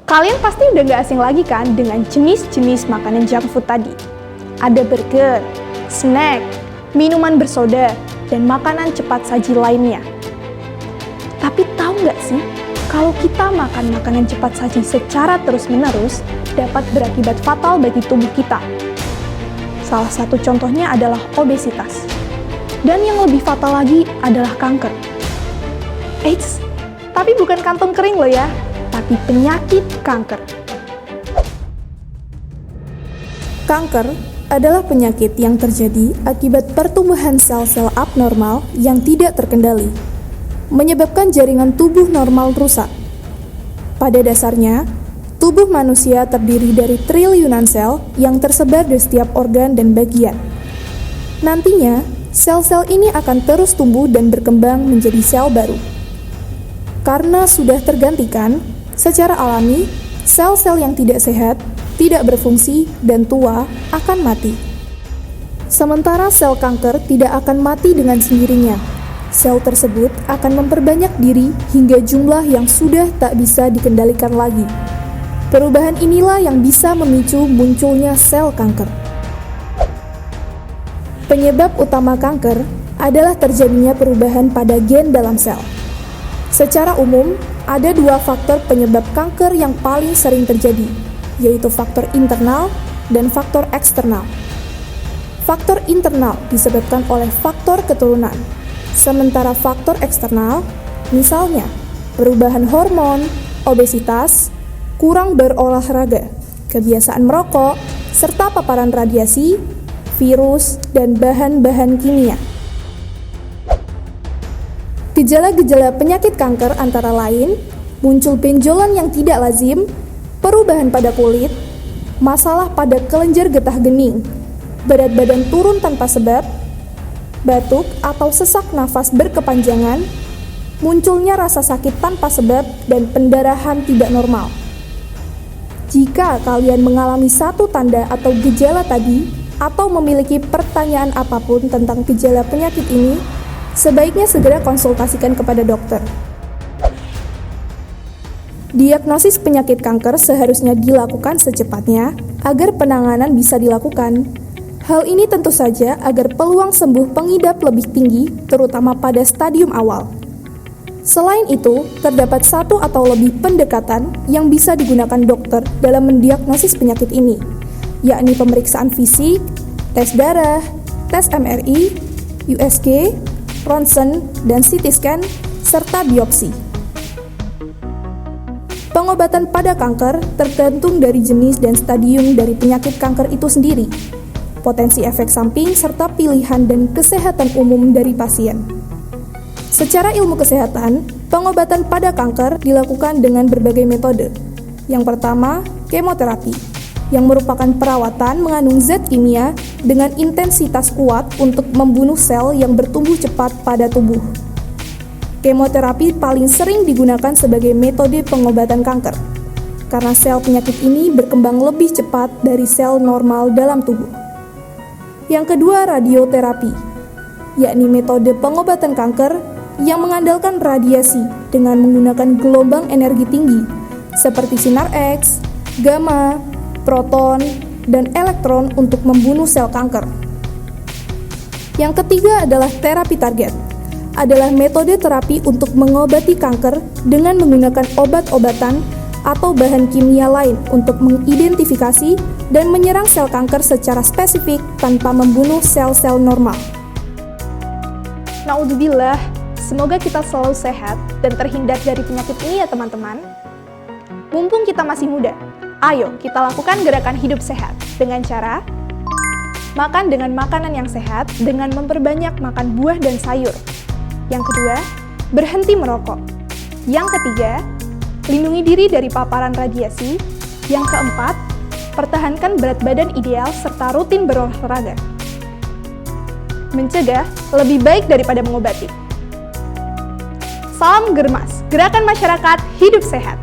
Kalian pasti udah gak asing lagi kan dengan jenis-jenis makanan junk food tadi. Ada burger, snack, minuman bersoda, dan makanan cepat saji lainnya. Tapi tahu nggak sih, kalau kita makan makanan cepat saji secara terus-menerus, dapat berakibat fatal bagi tubuh kita. Salah satu contohnya adalah obesitas. Dan yang lebih fatal lagi adalah kanker. Eits, tapi bukan kantong kering loh ya, tapi penyakit kanker. Kanker adalah penyakit yang terjadi akibat pertumbuhan sel-sel abnormal yang tidak terkendali, menyebabkan jaringan tubuh normal rusak. Pada dasarnya, tubuh manusia terdiri dari triliunan sel yang tersebar di setiap organ dan bagian. Nantinya, sel-sel ini akan terus tumbuh dan berkembang menjadi sel baru. Karena sudah tergantikan, secara alami, sel-sel yang tidak sehat, tidak berfungsi, dan tua akan mati. Sementara sel kanker tidak akan mati dengan sendirinya. Sel tersebut akan memperbanyak diri hingga jumlah yang sudah tak bisa dikendalikan lagi. Perubahan inilah yang bisa memicu munculnya sel kanker. Penyebab utama kanker adalah terjadinya perubahan pada gen dalam sel. Secara umum, ada dua faktor penyebab kanker yang paling sering terjadi, yaitu faktor internal dan faktor eksternal. Faktor internal disebabkan oleh faktor keturunan, sementara faktor eksternal, misalnya perubahan hormon, obesitas, kurang berolahraga, kebiasaan merokok, serta paparan radiasi, virus, dan bahan-bahan kimia. Gejala-gejala penyakit kanker antara lain muncul benjolan yang tidak lazim, perubahan pada kulit, masalah pada kelenjar getah gening, berat badan turun tanpa sebab, batuk atau sesak nafas berkepanjangan, munculnya rasa sakit tanpa sebab, dan pendarahan tidak normal. Jika kalian mengalami satu tanda atau gejala tadi, atau memiliki pertanyaan apapun tentang gejala penyakit ini, sebaiknya segera konsultasikan kepada dokter. Diagnosis penyakit kanker seharusnya dilakukan secepatnya agar penanganan bisa dilakukan. Hal ini tentu saja agar peluang sembuh pengidap lebih tinggi, terutama pada stadium awal. Selain itu, terdapat satu atau lebih pendekatan yang bisa digunakan dokter dalam mendiagnosis penyakit ini, yakni pemeriksaan fisik, tes darah, tes MRI, USG, ronsen, dan CT scan, serta biopsi. Pengobatan pada kanker tergantung dari jenis dan stadium dari penyakit kanker itu sendiri, potensi efek samping, serta pilihan dan kesehatan umum dari pasien. Secara ilmu kesehatan, pengobatan pada kanker dilakukan dengan berbagai metode. Yang pertama, kemoterapi, yang merupakan perawatan mengandung zat kimia dengan intensitas kuat untuk membunuh sel yang bertumbuh cepat pada tubuh. Kemoterapi paling sering digunakan sebagai metode pengobatan kanker, karena sel penyakit ini berkembang lebih cepat dari sel normal dalam tubuh. Yang kedua, radioterapi, yakni metode pengobatan kanker yang mengandalkan radiasi dengan menggunakan gelombang energi tinggi, seperti sinar X, gamma, proton, dan elektron untuk membunuh sel kanker. Yang ketiga adalah terapi target, adalah metode terapi untuk mengobati kanker dengan menggunakan obat-obatan atau bahan kimia lain untuk mengidentifikasi dan menyerang sel kanker secara spesifik tanpa membunuh sel-sel normal. Naudzubillah, semoga kita selalu sehat dan terhindar dari penyakit ini ya teman-teman. Mumpung kita masih muda, ayo kita lakukan gerakan hidup sehat dengan cara makan dengan makanan yang sehat dengan memperbanyak makan buah dan sayur. Yang kedua, berhenti merokok. Yang ketiga, lindungi diri dari paparan radiasi. Yang keempat, pertahankan berat badan ideal serta rutin berolahraga. Mencegah lebih baik daripada mengobati. Salam Germas, Gerakan Masyarakat Hidup Sehat.